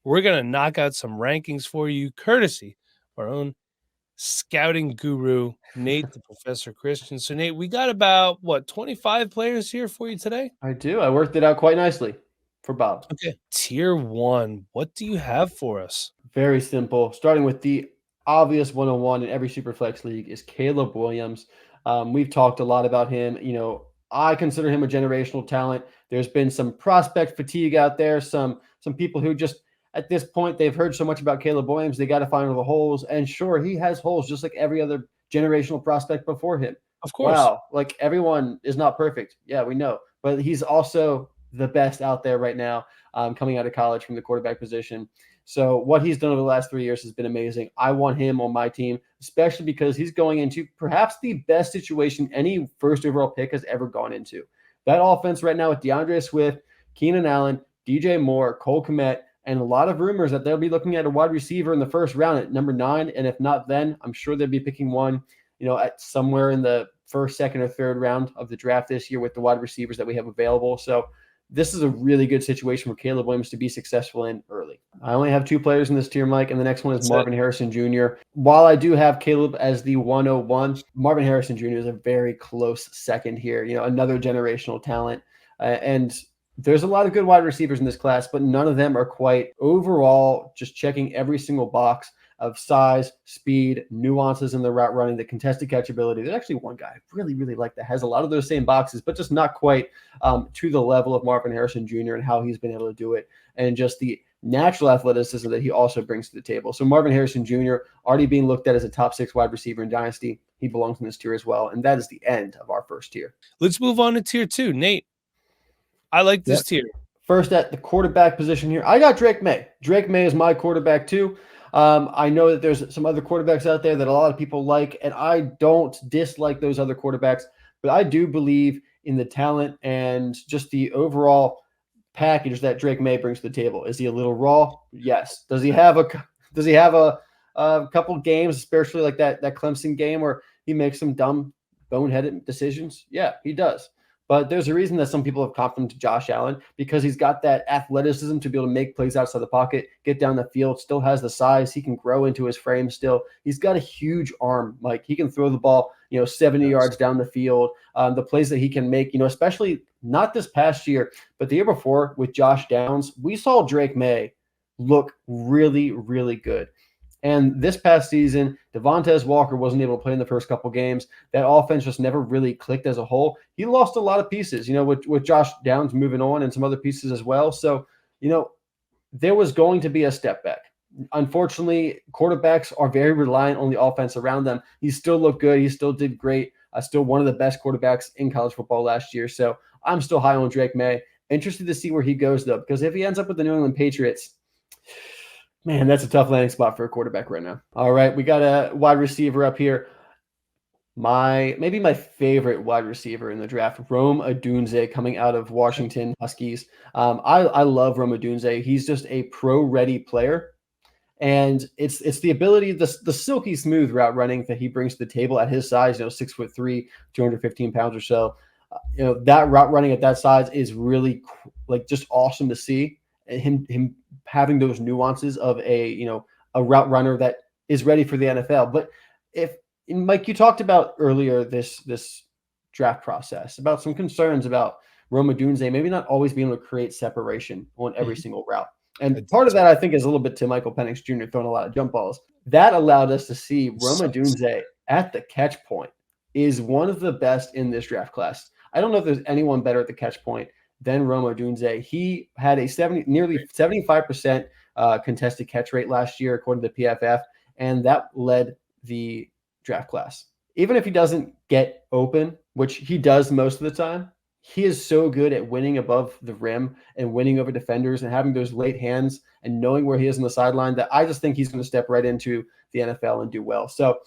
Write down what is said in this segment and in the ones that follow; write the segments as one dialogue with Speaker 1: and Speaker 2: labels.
Speaker 1: we're going to knock out some rankings for you, courtesy of our own scouting guru, Nate, the Professor Christian. So, Nate, we got about, 25 players here for you today?
Speaker 2: I do. I worked it out quite nicely for Bob.
Speaker 1: Okay. Tier 1, what do you have for us?
Speaker 2: Very simple. Starting with the obvious 101 in every Superflex league is Caleb Williams. We've talked a lot about him. I consider him a generational talent. There's been some prospect fatigue out there. Some people who just at this point they've heard so much about Caleb Williams, they got to find all the holes. And sure, he has holes just like every other generational prospect before him.
Speaker 1: Of course.
Speaker 2: Wow, like everyone is not perfect. Yeah, we know, but he's also the best out there right now, coming out of college from the quarterback position. So what he's done over the last 3 years has been amazing. I want him on my team, especially because he's going into perhaps the best situation any first overall pick has ever gone into. That offense right now with DeAndre Swift, Keenan Allen, DJ Moore, Cole Kmet, and a lot of rumors that they'll be looking at a wide receiver in the first round at number 9. And if not then, I'm sure they'll be picking one, at somewhere in the first, second, or third round of the draft this year with the wide receivers that we have available. So this is a really good situation for Caleb Williams to be successful in early. I only have 2 players in this tier, Mike, and the next one is Marvin Harrison Jr. While I do have Caleb as the 101, Marvin Harrison Jr. is a very close second here. Another generational talent. And there's a lot of good wide receivers in this class, but none of them are quite overall just checking every single box of size, speed, nuances in the route running, the contested catchability. There's actually one guy I really, really like that has a lot of those same boxes, but just not quite to the level of Marvin Harrison Jr. and how he's been able to do it, and just the natural athleticism that he also brings to the table. So Marvin Harrison Jr. already being looked at as a top 6 wide receiver in Dynasty. He belongs in this tier as well, and that is the end of our first tier.
Speaker 1: Let's move on to tier 2. Nate, I like this tier.
Speaker 2: First at the quarterback position here, I got Drake May. Drake May is my quarterback too. I know that there's some other quarterbacks out there that a lot of people like, and I don't dislike those other quarterbacks, but I do believe in the talent and just the overall package that Drake May brings to the table. Is he a little raw? Yes. Does he have a couple games, especially like that Clemson game where he makes some dumb, boneheaded decisions? Yeah, he does. But there's a reason that some people have comped him to Josh Allen, because he's got that athleticism to be able to make plays outside the pocket, get down the field, still has the size. He can grow into his frame still. He's got a huge arm. Like, he can throw the ball, 70 yards down the field. The plays that he can make, especially not this past year, but the year before with Josh Downs, we saw Drake May look really, really good. And this past season, Devontae Walker wasn't able to play in the first couple games. That offense just never really clicked as a whole. He lost a lot of pieces, with Josh Downs moving on and some other pieces as well. So, there was going to be a step back. Unfortunately, quarterbacks are very reliant on the offense around them. He still looked good. He still did great. Still one of the best quarterbacks in college football last year. So I'm still high on Drake May. Interested to see where he goes, though, because if he ends up with the New England Patriots, man, that's a tough landing spot for a quarterback right now. All right, we got a wide receiver up here. Maybe my favorite wide receiver in the draft, Rome Odunze, coming out of Washington Huskies. I love Rome Odunze. He's just a pro-ready player. And it's the ability, the silky smooth route running that he brings to the table at his size, 6'3", 215 pounds or so. That route running at that size is really just awesome to see. Him having those nuances of a route runner that is ready for the NFL. But Mike, you talked about earlier this draft process about some concerns about Rome Odunze maybe not always being able to create separation on every single route. And part of that, I think, is a little bit to Michael Penix Jr. throwing a lot of jump balls. That allowed us to see Rome Odunze at the catch point is one of the best in this draft class. I don't know if there's anyone better at the catch point than Rome Odunze. He had a nearly 75% contested catch rate last year, according to PFF, and that led the draft class. Even if he doesn't get open, which he does most of the time, he is so good at winning above the rim and winning over defenders and having those late hands and knowing where he is on the sideline that I just think he's going to step right into the NFL and do well. So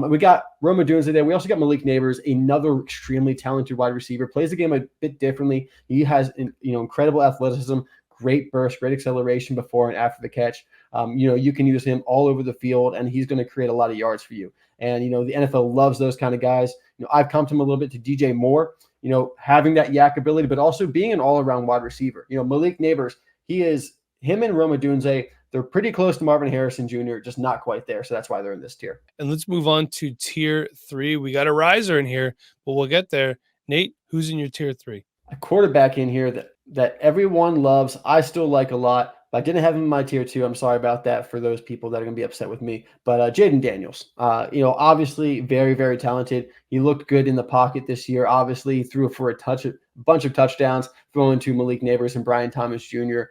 Speaker 2: we got Rome Odunze there. We also got Malik Nabers, another extremely talented wide receiver, plays the game a bit differently. He has incredible athleticism, great burst, great acceleration before and after the catch. You can use him all over the field, and he's going to create a lot of yards for you. And, the NFL loves those kind of guys. I've come to him a little bit to DJ Moore, having that yak ability, but also being an all-around wide receiver. Malik Nabers, him and Rome Odunze, They're pretty close to Marvin Harrison Jr., just not quite there. So that's why they're in this tier.
Speaker 1: And let's move on to tier 3. We got a riser in here, but we'll get there. Nate, who's in your tier 3?
Speaker 2: A quarterback in here that everyone loves. I still like a lot. But I didn't have him in my tier 2. I'm sorry about that for those people that are going to be upset with me. But Jaden Daniels, obviously very, very talented. He looked good in the pocket this year. Obviously, he threw for a bunch of touchdowns, throwing to Malik Neighbors and Brian Thomas Jr.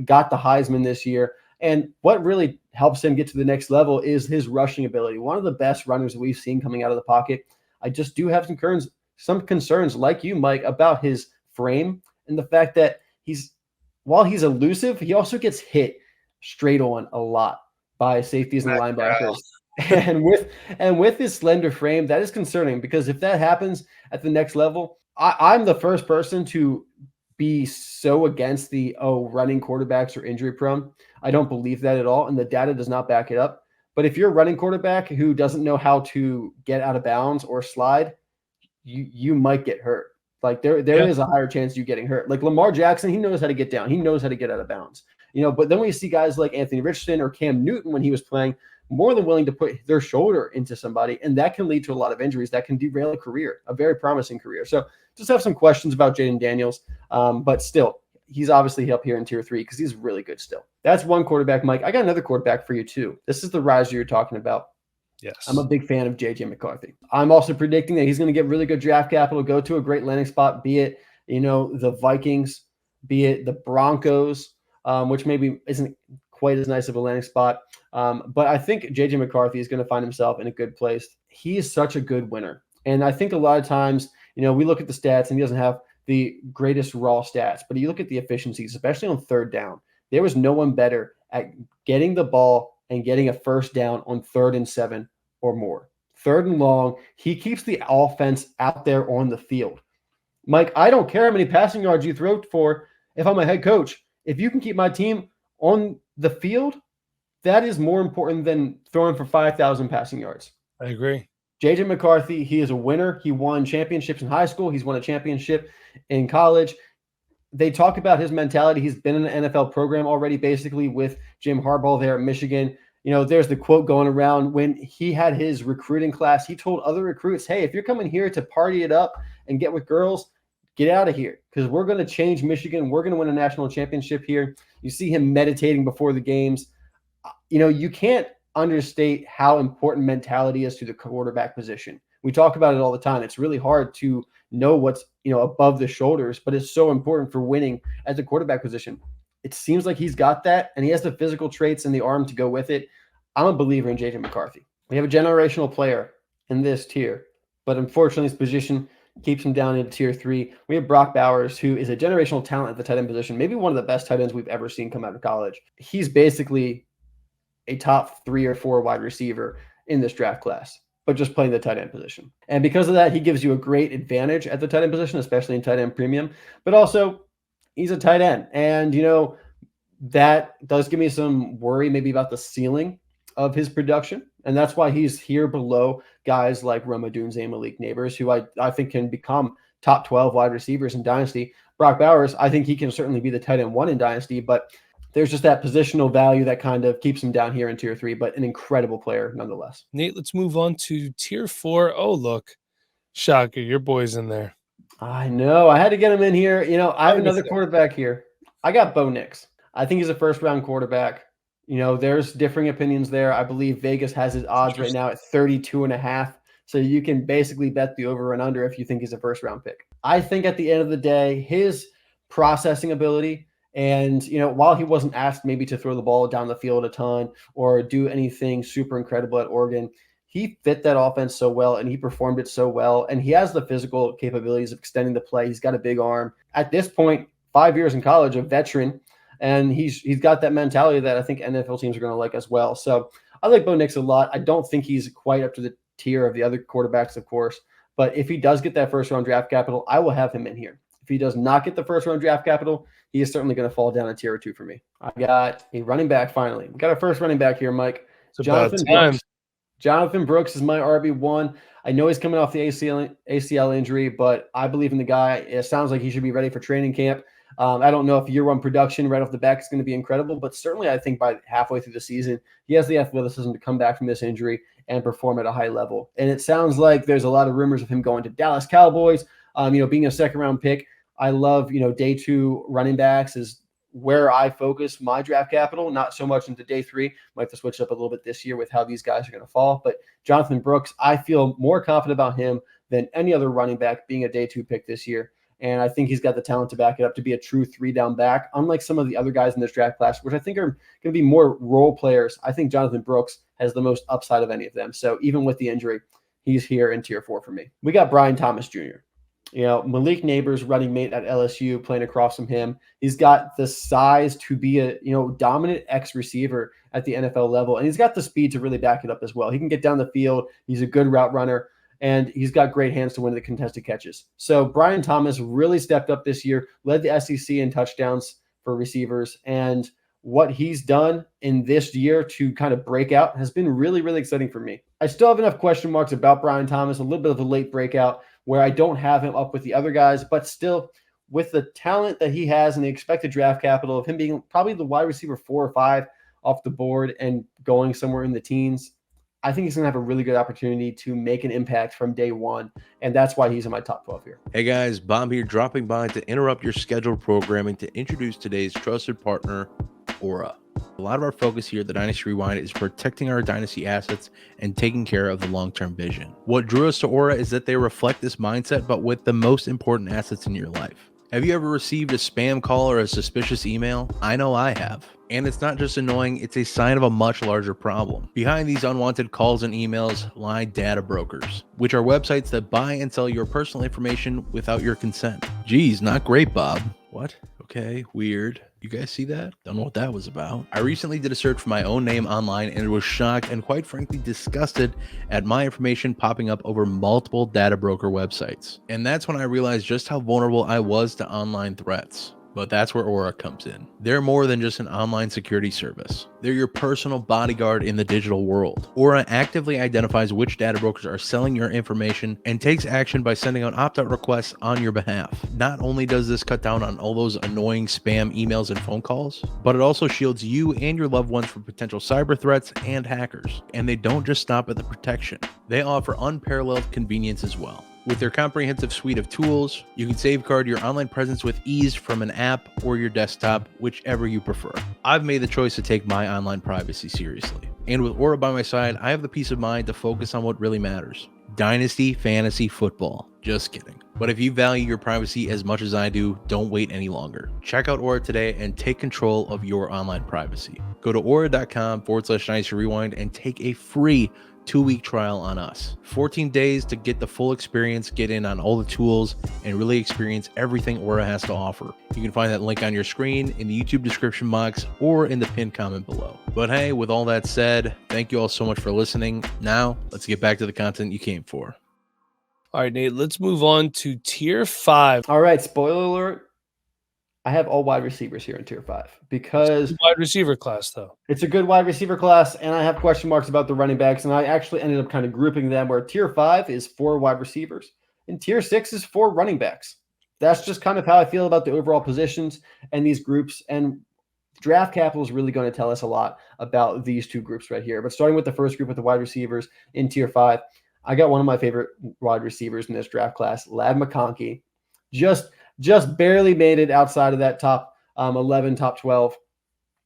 Speaker 2: Got the Heisman this year. And what really helps him get to the next level is his rushing ability. One of the best runners that we've seen coming out of the pocket. I just do have some concerns like you, Mike, about his frame and the fact that while he's elusive, he also gets hit straight on a lot by safeties and linebackers. And with his slender frame, that is concerning because if that happens at the next level, I'm the first person to be so against running quarterbacks are injury prone. I don't believe that at all, and the data does not back it up. But if you're a running quarterback who doesn't know how to get out of bounds or slide, you might get hurt. Like there is a higher chance of you getting hurt. Like Lamar Jackson, he knows how to get down. He knows how to get out of bounds. But then we see guys like Anthony Richardson or Cam Newton when he was playing more than willing to put their shoulder into somebody, and that can lead to a lot of injuries that can derail a career, a very promising career. So just have some questions about Jaden Daniels, but still, he's obviously up here in tier 3 because he's really good still. That's one quarterback, Mike. I got another quarterback for you too. This is the riser you're talking about.
Speaker 1: Yes.
Speaker 2: I'm a big fan of J.J. McCarthy. I'm also predicting that he's going to get really good draft capital, go to a great landing spot, be it, the Vikings, be it the Broncos, which maybe isn't quite as nice of a landing spot. But I think J.J. McCarthy is going to find himself in a good place. He is such a good winner. And I think a lot of times, we look at the stats and he doesn't have the greatest raw stats, but you look at the efficiencies, especially on third down. There was no one better at getting the ball and getting a first down on 3rd and 7 or more. 3rd and long, he keeps the offense out there on the field. Mike, I don't care how many passing yards you throw for if I'm a head coach. If you can keep my team on the field, that is more important than throwing for 5,000 passing yards.
Speaker 1: I agree.
Speaker 2: J.J. McCarthy, he is a winner. He won championships in high school. He's won a championship in college. They talk about his mentality. He's been in an NFL program already, basically, with Jim Harbaugh there at Michigan. There's the quote going around when he had his recruiting class. He told other recruits, hey, if you're coming here to party it up and get with girls, get out of here because we're going to change Michigan. We're going to win a national championship here. You see him meditating before the games. You can't understate how important mentality is to the quarterback position. We talk about it all the time. It's really hard to know what's, above the shoulders, but it's so important for winning at the quarterback position. It seems like he's got that, and he has the physical traits and the arm to go with it. I'm a believer in J.J. McCarthy. We have a generational player in this tier, but unfortunately his position keeps him down into tier 3. We have Brock Bowers, who is a generational talent at the tight end position, maybe one of the best tight ends we've ever seen come out of college. He's basically a top 3 or 4 wide receiver in this draft class, but just playing the tight end position. And because of that, he gives you a great advantage at the tight end position, especially in tight end premium, but also he's a tight end. And, that does give me some worry maybe about the ceiling of his production. And that's why he's here below guys like Rome Odunze and Malik Neighbors, who I think can become top 12 wide receivers in Dynasty. Brock Bowers, I think he can certainly be the tight end 1 in Dynasty, but there's just that positional value that kind of keeps him down here in tier 3, but an incredible player nonetheless.
Speaker 1: Nate, let's move on to tier 4. Oh, look, shocker, your boy's in there.
Speaker 2: I know. I had to get him in here. I have another quarterback here. I got Bo Nix. I think he's a first-round quarterback. There's differing opinions there. I believe Vegas has his odds right now at 32.5. So you can basically bet the over and under if you think he's a first-round pick. I think at the end of the day, his processing ability and, while he wasn't asked maybe to throw the ball down the field a ton or do anything super incredible at Oregon, he fit that offense so well and he performed it so well. And he has the physical capabilities of extending the play. He's got a big arm. At this point, 5 years in college, a veteran, and he's got that mentality that I think NFL teams are going to like as well. So I like Bo Nix a lot. I don't think he's quite up to the tier of the other quarterbacks, of course. But if he does get that first-round draft capital, I will have him in here. If he does not get the first-round draft capital, he is certainly going to fall down a tier or 2 for me. I got a running back finally. We got our first running back here, Mike. Jonathan Brooks. Jonathan Brooks is my RB1. I know he's coming off the ACL injury, but I believe in the guy. It sounds like he should be ready for training camp. I don't know if year one production right off the back is going to be incredible, but certainly I think by halfway through the season, he has the athleticism to come back from this injury and perform at a high level. And it sounds like there's a lot of rumors of him going to Dallas Cowboys, being a second round pick. I love, day two running backs is where I focus my draft capital, not so much into day three. Might have to switch up a little bit this year with how these guys are going to fall. But Jonathan Brooks, I feel more confident about him than any other running back being a day two pick this year. And I think he's got the talent to back it up to be a true 3-down back, unlike some of the other guys in this draft class, which I think are going to be more role players. I think Jonathan Brooks has the most upside of any of them. So even with the injury, he's here in tier 4 for me. We got Brian Thomas Jr. Malik Neighbors, running mate at LSU, playing across from him. He's got the size to be a dominant X receiver at the NFL level, and he's got the speed to really back it up as well. He can get down the field. He's a good route runner, and he's got great hands to win the contested catches. So Brian Thomas really stepped up this year, led the SEC in touchdowns for receivers, and what he's done in this year to kind of break out has been really, really exciting for me. I still have enough question marks about Brian Thomas, a little bit of a late breakout where I don't have him up with the other guys, but still with the talent that he has and the expected draft capital of him being probably the wide receiver 4 or 5 off the board and going somewhere in the teens, I think he's going to have a really good opportunity to make an impact from day one, and that's why he's in my top 12 here.
Speaker 3: Hey guys, Bob here, dropping by to interrupt your scheduled programming to introduce today's trusted partner, Aura. A lot of our focus here at the Dynasty Rewind is protecting our Dynasty assets and taking care of the long-term vision. What drew us to Aura is that they reflect this mindset, but with the most important assets in your life. Have you ever received a spam call or a suspicious email? I know I have. And it's not just annoying, it's a sign of a much larger problem. Behind these unwanted calls and emails lie data brokers, which are websites that buy and sell your personal information without your consent. Geez, not great, Bob. What? Okay, weird. You guys see that? Don't know what that was about. I recently did a search for my own name online and was shocked and quite frankly disgusted at my information popping up over multiple data broker websites. And that's when I realized just how vulnerable I was to online threats. But that's where Aura comes in. They're more than just an online security service. They're your personal bodyguard in the digital world. Aura actively identifies which data brokers are selling your information and takes action by sending out opt-out requests on your behalf. Not only does this cut down on all those annoying spam emails and phone calls, but it also shields you and your loved ones from potential cyber threats and hackers. And they don't just stop at the protection. They offer unparalleled convenience as well. With their comprehensive suite of tools, you can safeguard your online presence with ease from an app or your desktop, whichever you prefer. I've made the choice to take my online privacy seriously. And with Aura by my side, I have the peace of mind to focus on what really matters. Dynasty Fantasy Football. Just kidding. But if you value your privacy as much as I do, don't wait any longer. Check out Aura today and take control of your online privacy. Go to aura.com/Dynasty Rewind and take a free 2-week trial on us. 14 days to get the full experience, get in on all the tools, and really experience everything Aura has to offer. You can find that link on your screen, in the YouTube description box, or in the pinned comment below. But hey, with all that said, thank you all so much for listening. Now, let's get back to the content you came for.
Speaker 1: All right, Nate, let's move on to tier 5.
Speaker 2: All right, spoiler alert. I have all wide receivers here in tier 5 because
Speaker 1: wide receiver class, though.
Speaker 2: It's a good wide receiver class, and I have question marks about the running backs, and I actually ended up kind of grouping them where tier 5 is 4 wide receivers, and tier 6 is 4 running backs. That's just kind of how I feel about the overall positions and these groups, and draft capital is really going to tell us a lot about these two groups right here. But starting with the first group with the wide receivers in tier 5, I got one of my favorite wide receivers in this draft class, Ladd McConkey. Just barely made it outside of that top 11, top 12.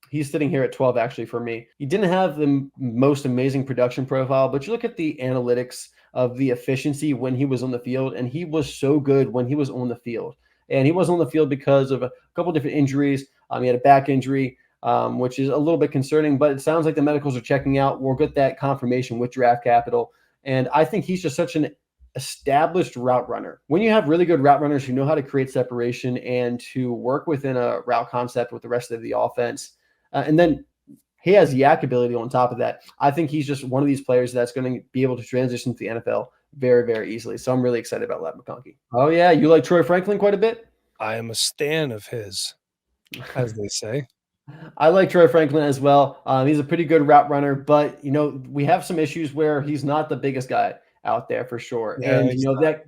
Speaker 2: He's sitting here at 12 actually for me. He didn't have the most amazing production profile, but you look at the analytics of the efficiency when he was on the field, and he was so good when he was on the field. And he was on the field because of a couple different injuries. He had a back injury, which is a little bit concerning, but it sounds like the medicals are checking out. We'll get that confirmation with draft capital. And I think he's just such an established route runner. When you have really good route runners who know how to create separation and to work within a route concept with the rest of the offense, and then he has yak ability on top of that, I think he's just one of these players that's going to be able to transition to the NFL very, very easily. So I'm really excited about Ladd McConkey. Oh, yeah. You like Troy Franklin quite a bit?
Speaker 1: I am a stan of his, as they say.
Speaker 2: I like Troy Franklin as well. He's a pretty good route runner, but, we have some issues where he's not the biggest guy out there for sure. Yeah, and,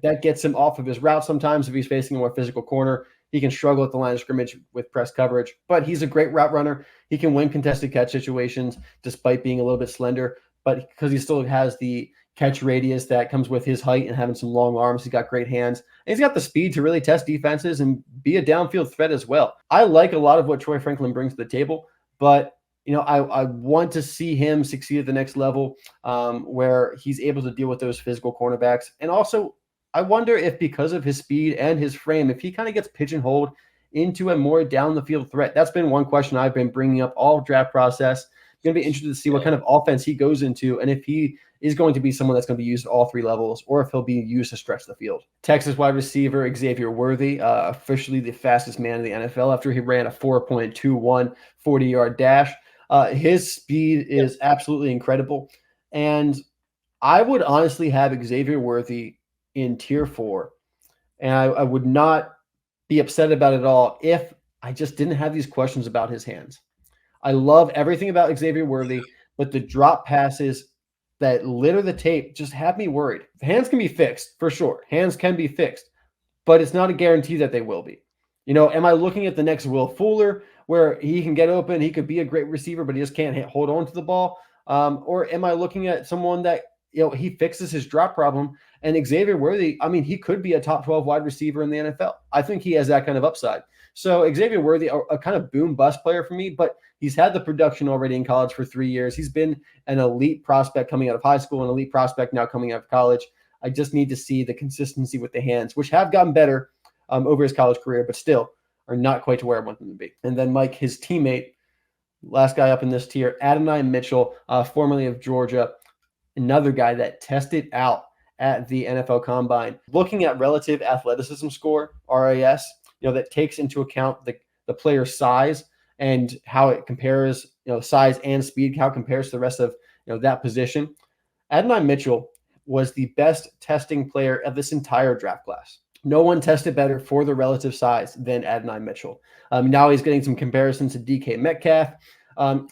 Speaker 2: that gets him off of his route sometimes if he's facing a more physical corner. He can struggle at the line of scrimmage with press coverage, but he's a great route runner. He can win contested catch situations despite being a little bit slender, but because he still has the catch radius that comes with his height and having some long arms, he's got great hands. And he's got the speed to really test defenses and be a downfield threat as well. I like a lot of what Troy Franklin brings to the table, but I want to see him succeed at the next level where he's able to deal with those physical cornerbacks. And also, I wonder if because of his speed and his frame, if he kind of gets pigeonholed into a more down the field threat. That's been one question I've been bringing up all draft process. Going to be interested to see what kind of offense he goes into and if he is going to be someone that's going to be used at all three levels or if he'll be used to stretch the field. Texas wide receiver Xavier Worthy, officially the fastest man in the NFL after he ran a 4.21 40-yard dash. His speed is absolutely incredible. And I would honestly have Xavier Worthy in tier 4. And I would not be upset about it at all if I just didn't have these questions about his hands. I love everything about Xavier Worthy, but the drop passes that litter the tape just have me worried. Hands can be fixed, for sure. Hands can be fixed, but it's not a guarantee that they will be. Am I looking at the next Will Fuller where he can get open, he could be a great receiver, but he just can't hold on to the ball? Or am I looking at someone that, he fixes his drop problem? And Xavier Worthy, he could be a top 12 wide receiver in the NFL. I think he has that kind of upside. So Xavier Worthy, a kind of boom bust player for me, but he's had the production already in college for 3 years. He's been an elite prospect coming out of high school, an elite prospect now coming out of college. I just need to see the consistency with the hands, which have gotten better over his college career, but still are not quite to where I want them to be. And then Mike, his teammate, last guy up in this tier, Adonai Mitchell, formerly of Georgia, another guy that tested out at the NFL Combine. Looking at relative athleticism score, RAS, that takes into account the player's size and how it compares, size and speed, how it compares to the rest of, that position. Adonai Mitchell was the best testing player of this entire draft class. No one tested better for the relative size than Adonai Mitchell. Now he's getting some comparisons to DK Metcalf.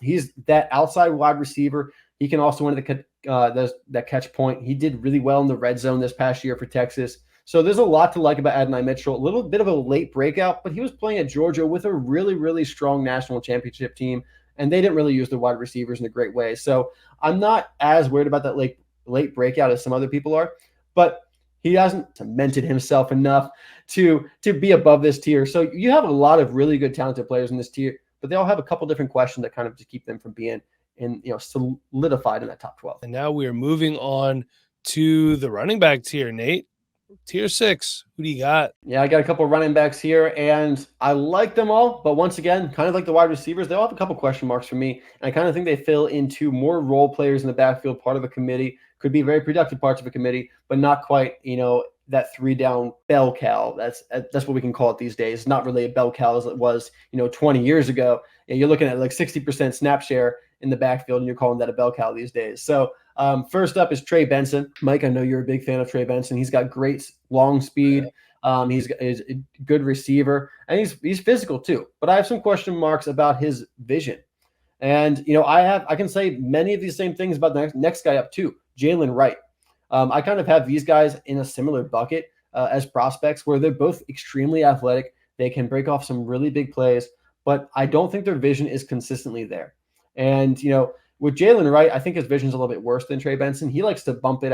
Speaker 2: He's that outside wide receiver. He can also win that catch point. He did really well in the red zone this past year for Texas. So there's a lot to like about Adonai Mitchell. A little bit of a late breakout, but he was playing at Georgia with a really, really strong national championship team, and they didn't really use the wide receivers in a great way. So I'm not as worried about that late breakout as some other people are, but he hasn't cemented himself enough to be above this tier. So you have a lot of really good, talented players in this tier, but they all have a couple different questions that kind of just keep them from being solidified in that top 12.
Speaker 1: And now we are moving on to the running back tier, Nate. Tier 6. Who do you got?
Speaker 2: Yeah, I got a couple running backs here, and I like them all. But once again, kind of like the wide receivers, they all have a couple question marks for me. And I kind of think they fill into more role players in the backfield, part of a committee. Could be very productive parts of a committee, but not quite, that 3-down bell cow. That's what we can call it these days. Not really a bell cow as it was, 20 years ago. And you're looking at like 60% snap share in the backfield, and you're calling that a bell cow these days. So first up is Trey Benson. Mike, I know you're a big fan of Trey Benson. He's got great long speed. He's a good receiver, and he's physical too. But I have some question marks about his vision. And I can say many of these same things about the next guy up too, Jalen Wright. I kind of have these guys in a similar bucket as prospects, where they're both extremely athletic. They can break off some really big plays, but I don't think their vision is consistently there. And with Jalen Wright, I think his vision is a little bit worse than Trey Benson. He likes to bump it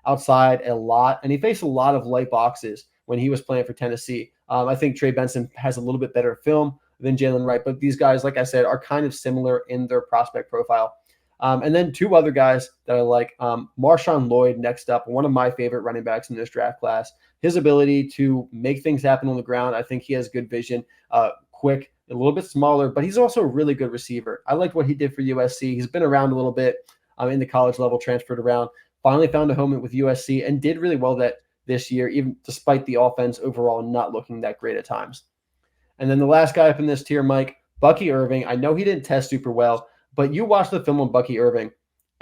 Speaker 2: outside a lot, and he faced a lot of light boxes when he was playing for Tennessee. I think Trey Benson has a little bit better film than Jalen Wright, but these guys, like I said, are kind of similar in their prospect profile. And then two other guys that I like, Marshawn Lloyd next up, one of my favorite running backs in this draft class. His ability to make things happen on the ground, I think he has good vision, quick, a little bit smaller, but he's also a really good receiver. I liked what he did for USC. He's been around a little bit in the college level, transferred around, finally found a home with USC, and did really well this year, even despite the offense overall not looking that great at times. And then the last guy up in this tier, Mike, Bucky Irving. I know he didn't test super well, but you watch the film on Bucky Irving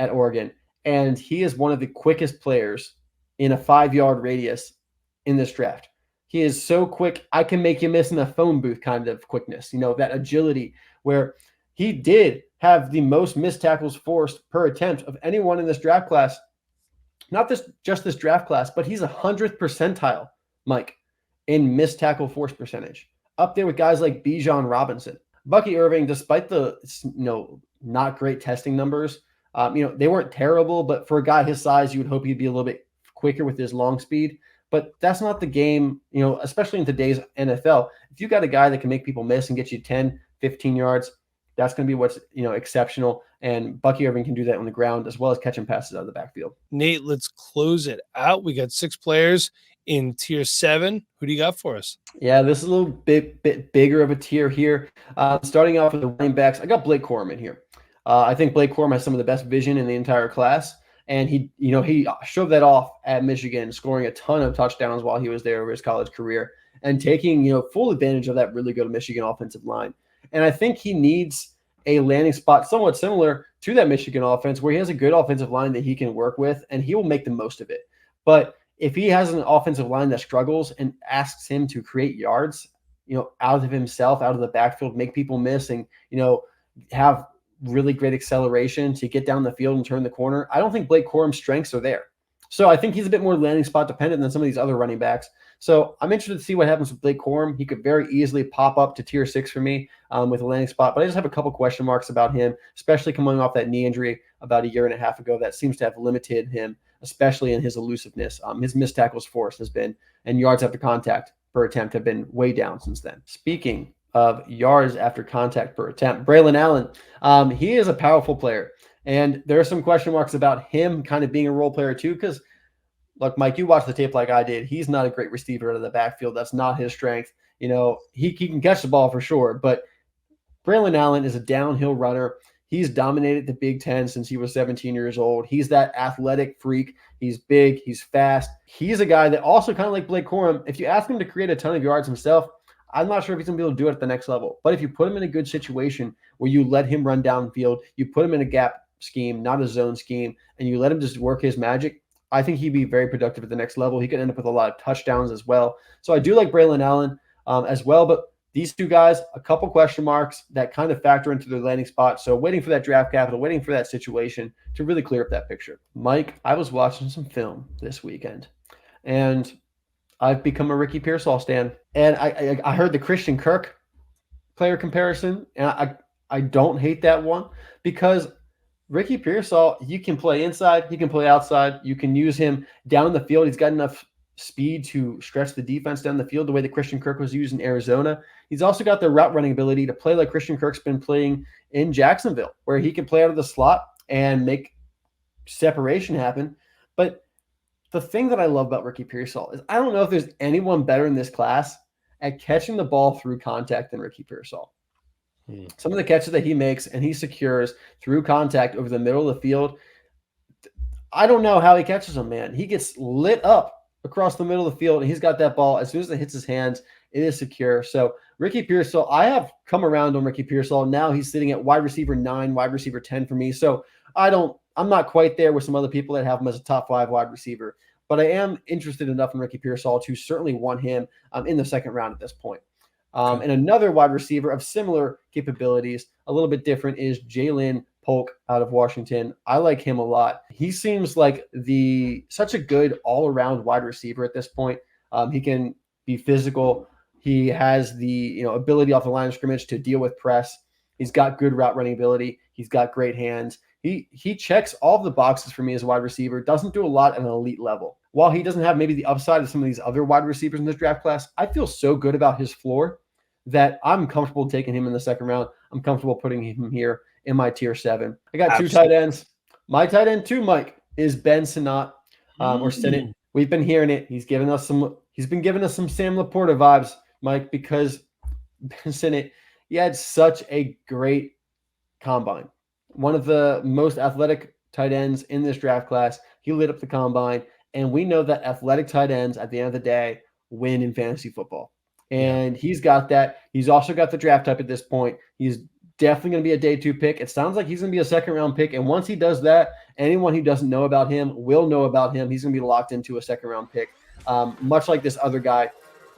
Speaker 2: at Oregon, and he is one of the quickest players in a 5-yard radius in this draft. He is so quick, I can make you miss in a phone booth kind of quickness, that agility, where he did have the most missed tackles forced per attempt of anyone in this draft class. Not just this draft class, but he's 100th percentile, Mike, in missed tackle force percentage. up there with guys like Bijan Robinson. Bucky Irving, despite the not great testing numbers, they weren't terrible, but for a guy his size, you would hope he'd be a little bit quicker with his long speed. But that's not the game, especially in today's NFL. If you got a guy that can make people miss and get you 10, 15 yards, that's going to be what's exceptional. And Bucky Irving can do that on the ground as well as catching passes out of the backfield.
Speaker 1: Nate, let's close it out. We got 6 players in tier 7. Who do you got for us?
Speaker 2: Yeah, this is a little bit bigger of a tier here. Starting off with the running backs, I got Blake Corum in here. I think Blake Corum has some of the best vision in the entire class. And he shoved that off at Michigan, scoring a ton of touchdowns while he was there over his college career and taking, full advantage of that really good Michigan offensive line. And I think he needs a landing spot somewhat similar to that Michigan offense where he has a good offensive line that he can work with and he will make the most of it. But if he has an offensive line that struggles and asks him to create yards, out of himself, out of the backfield, make people miss and, have really great acceleration to get down the field and turn the corner, I don't think Blake Corum's strengths are there. So I think he's a bit more landing spot dependent than some of these other running backs. So I'm interested to see what happens with Blake Corum. He could very easily pop up to tier 6 for me with a landing spot, but I just have a couple question marks about him, especially coming off that knee injury about a year and a half ago that seems to have limited him, especially in his elusiveness. His missed tackles force has been, and yards after contact per attempt have been way down since then. Speaking of yards after contact per attempt, Braylon Allen, he is a powerful player. And there are some question marks about him kind of being a role player too, because look, Mike, you watched the tape like I did. He's not a great receiver out of the backfield. That's not his strength. He can catch the ball for sure, but Braylon Allen is a downhill runner. He's dominated the Big Ten since he was 17 years old. He's that athletic freak. He's big. He's fast. He's a guy that also kind of like Blake Corum, if you ask him to create a ton of yards himself, I'm not sure if he's going to be able to do it at the next level. But if you put him in a good situation where you let him run downfield, you put him in a gap scheme, not a zone scheme, and you let him just work his magic, I think he'd be very productive at the next level. He could end up with a lot of touchdowns as well. So I do like Braylon Allen as well. But these two guys, a couple question marks that kind of factor into their landing spot. So waiting for that draft capital, waiting for that situation to really clear up that picture. Mike, I was watching some film this weekend, and I've become a Ricky Pearsall stan. And I heard the Christian Kirk player comparison, and I don't hate that one because Ricky Pearsall, you can play inside, he can play outside, you can use him down the field. He's got enough speed to stretch the defense down the field the way that Christian Kirk was used in Arizona. He's also got the route running ability to play like Christian Kirk's been playing in Jacksonville, where he can play out of the slot and make separation happen. But the thing that I love about Ricky Pearsall is I don't know if there's anyone better in this class at catching the ball through contact than Ricky Pearsall. Some of the catches that he makes and he secures through contact over the middle of the field, I don't know how he catches them, man. He gets lit up across the middle of the field, and he's got that ball. As soon as it hits his hands, it is secure. So Ricky Pearsall, I have come around on Ricky Pearsall. Now he's sitting at wide receiver 9, wide receiver 10 for me. So I'm not quite there with some other people that have him as a top 5 wide receiver, but I am interested enough in Ricky Pearsall to certainly want him in the second round at this point. And another wide receiver of similar capabilities, a little bit different, is Jalen Polk out of Washington. I like him a lot. He seems like such a good all-around wide receiver at this point. He can be physical. He has the ability off the line of scrimmage to deal with press. He's got good route running ability. He's got great hands. He checks all of the boxes for me as a wide receiver. Doesn't do a lot at an elite level. While he doesn't have maybe the upside of some of these other wide receivers in this draft class, I feel so good about his floor that I'm comfortable taking him in the second round. I'm comfortable putting him here in my tier 7. I got Absolutely. 2 tight ends. My tight end too, Mike, is Ben Sinnott or Sinnott. We've been hearing it. He's been giving us some Sam Laporta vibes, Mike, because Ben Sinnott, he had such a great combine. One of the most athletic tight ends in this draft class. He lit up the combine, and we know that athletic tight ends at the end of the day win in fantasy football. And he's got that. He's also got the draft type at this point. He's definitely going to be a day 2 pick. It sounds like he's going to be a second round pick. And once he does that, anyone who doesn't know about him will know about him. He's going to be locked into a second round pick, much like this other guy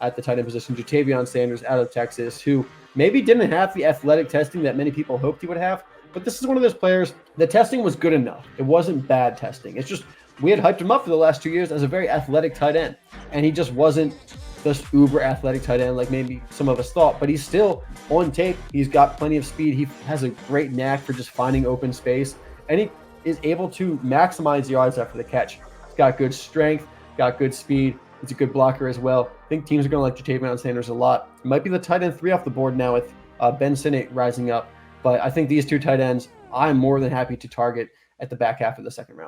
Speaker 2: at the tight end position, Jatavion Sanders out of Texas, who maybe didn't have the athletic testing that many people hoped he would have. But this is one of those players, the testing was good enough. It wasn't bad testing. It's just we had hyped him up for the last 2 years as a very athletic tight end, and he just wasn't this uber athletic tight end like maybe some of us thought, but he's still on tape. He's got plenty of speed. He has a great knack for just finding open space, and he is able to maximize yards after the catch. He's got good strength, got good speed. He's a good blocker as well. I think teams are going to like Jatavion Sanders a lot. It might be the tight end 3 off the board now with Ben Sinnott rising up. But I think these two tight ends, I'm more than happy to target at the back half of the second round.